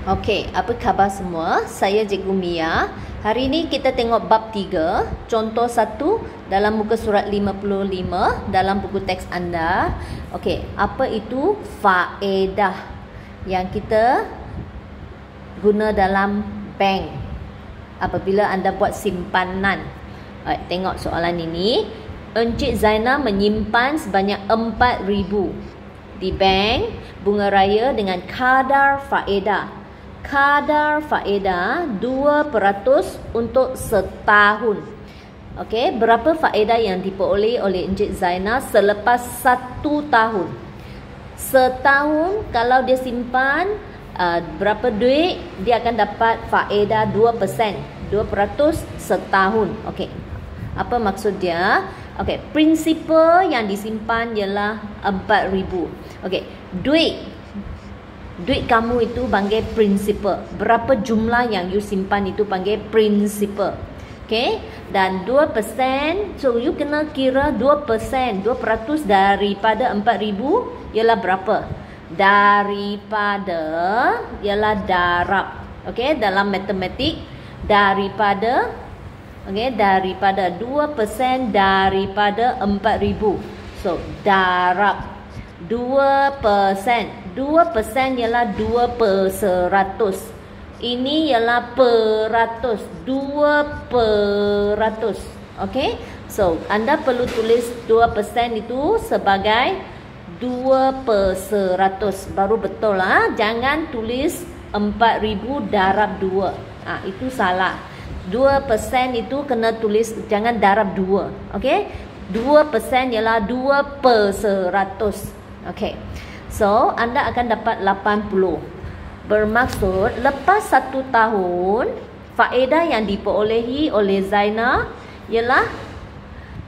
Okey, apa khabar semua? Saya Cikgu Mia. Hari ini kita tengok bab 3, contoh 1 dalam muka surat 55 dalam buku teks anda. Okey, apa itu faedah yang kita guna dalam bank apabila anda buat simpanan? Alright, tengok soalan ini. Encik Zainal menyimpan sebanyak 4,000 di bank bunga raya dengan kadar faedah. Kadar faedah 2% untuk setahun. Okey, berapa faedah yang diperoleh oleh Encik Zainal selepas 1 tahun? Setahun kalau dia simpan berapa duit, dia akan dapat faedah 2%. 2% setahun. Okey. Apa maksud dia? Okey, prinsipal yang disimpan ialah 4,000. Okey, duit kamu itu panggil principal. Berapa jumlah yang you simpan itu panggil principal. Okay. Dan 2%. So you kena kira 2%. 2% daripada 4,000 ialah berapa? Daripada ialah darab. Okay. Dalam matematik daripada, okay, daripada 2% daripada 4,000. So darab 2%. 2% ialah 2%. Ini ialah peratus. 2%. Okey. So, anda perlu tulis 2% itu sebagai 2%. Baru betul lah. Jangan tulis 4,000 darab 2. Itu salah. 2% itu kena tulis, jangan darab 2. Okey. 2% ialah 2%. Okey. So, anda akan dapat 80. Bermaksud, lepas 1 tahun, faedah yang diperolehi oleh Zainal ialah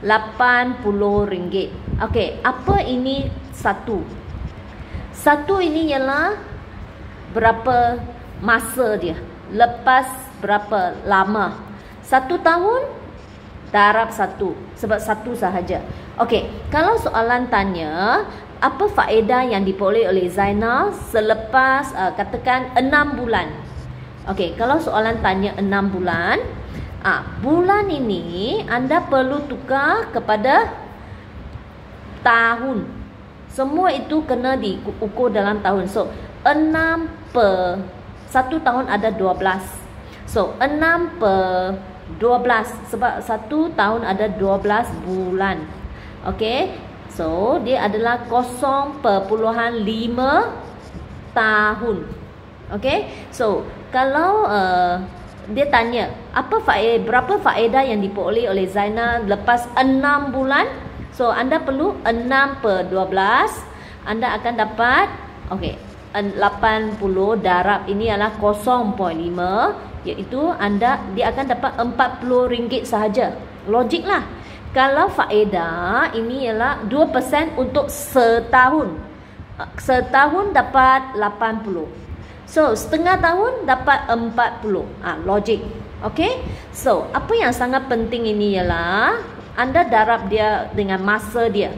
RM80. Okey, apa ini 1? 1 ini ialah berapa masa dia? Lepas berapa lama? 1 tahun, darab 1. Sebab 1 sahaja. Okey, kalau soalan tanya, apa faedah yang diperoleh oleh Zainal selepas katakan 6 bulan? Okey, kalau soalan tanya 6 bulan, bulan ini anda perlu tukar kepada tahun. Semua itu kena diukur dalam tahun. So, 6 per 1 tahun ada 12. So, 6 per 12 sebab 1 tahun ada 12 bulan. Okey. So, dia adalah 0.5 tahun. Okay. So, kalau dia tanya, berapa faedah yang diperoleh oleh Zainal lepas 6 bulan? So, anda perlu 6 per 12. Anda akan dapat, okay, 80 darab ini adalah 0.5. Iaitu dia akan dapat RM40 sahaja. Logik lah. Kalau faedah ini ialah 2% untuk setahun. Setahun dapat 80. So, setengah tahun dapat 40. Logik. Okay. So, apa yang sangat penting ini ialah anda darab dia dengan masa dia.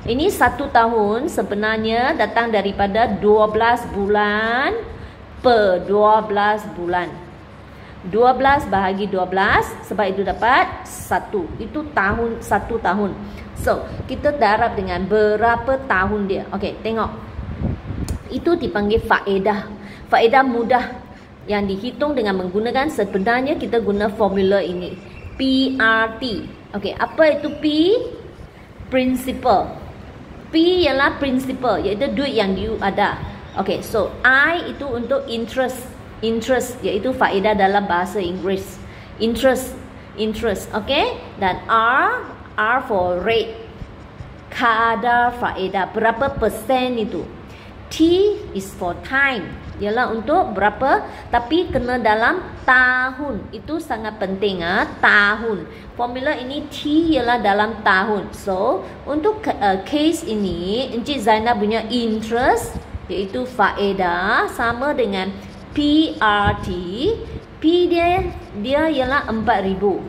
Ini 1 tahun sebenarnya datang daripada 12 bulan per 12 bulan. 12 bahagi 12, sebab itu dapat 1. Itu tahun, 1 tahun. So, kita darab dengan berapa tahun dia. Okey, tengok. Itu dipanggil faedah. Faedah mudah yang dihitung dengan menggunakan, sebenarnya kita guna formula ini. PRT. Okey, apa itu P? Principal. P ialah principal, iaitu duit yang you ada. Okey, so I itu untuk interest. Interest iaitu faedah dalam bahasa Inggeris. Interest, okay? Dan R for rate. Kadar faedah, berapa persen itu? T is for time, ialah untuk berapa, tapi kena dalam tahun. Itu sangat penting, tahun. Formula ini T ialah dalam tahun. So, untuk case ini, Encik Zainal punya interest iaitu faedah sama dengan PRT. P dia ialah 4,000.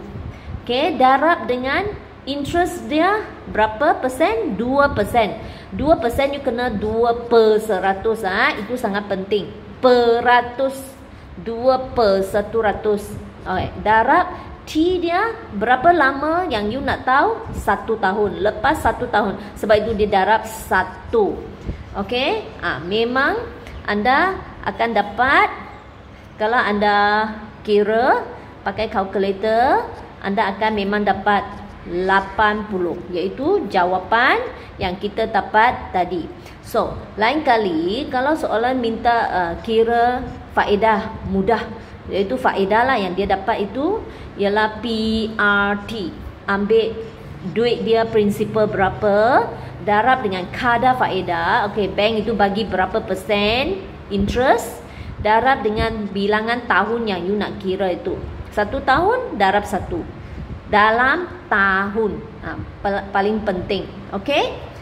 Okey, darab dengan interest dia berapa persen? 2%. 2% you kena 2%. Itu sangat penting. peratus, 2/100. Okay. Darab T dia berapa lama yang you nak tahu? 1 tahun. Lepas 1 tahun. Sebab itu dia darab 1. Okey. Memang anda akan dapat, kalau anda kira pakai kalkulator, anda akan memang dapat 80. Iaitu jawapan yang kita dapat tadi. So, lain kali kalau soalan minta kira faedah mudah, iaitu faedah lah yang dia dapat itu ialah PRT. Ambil duit dia prinsipal berapa, darab dengan kadar faedah. Okey, bank itu bagi berapa persen interest, darab dengan bilangan tahun yang you nak kira itu. 1 tahun darab 1 dalam tahun. Paling penting. Okey.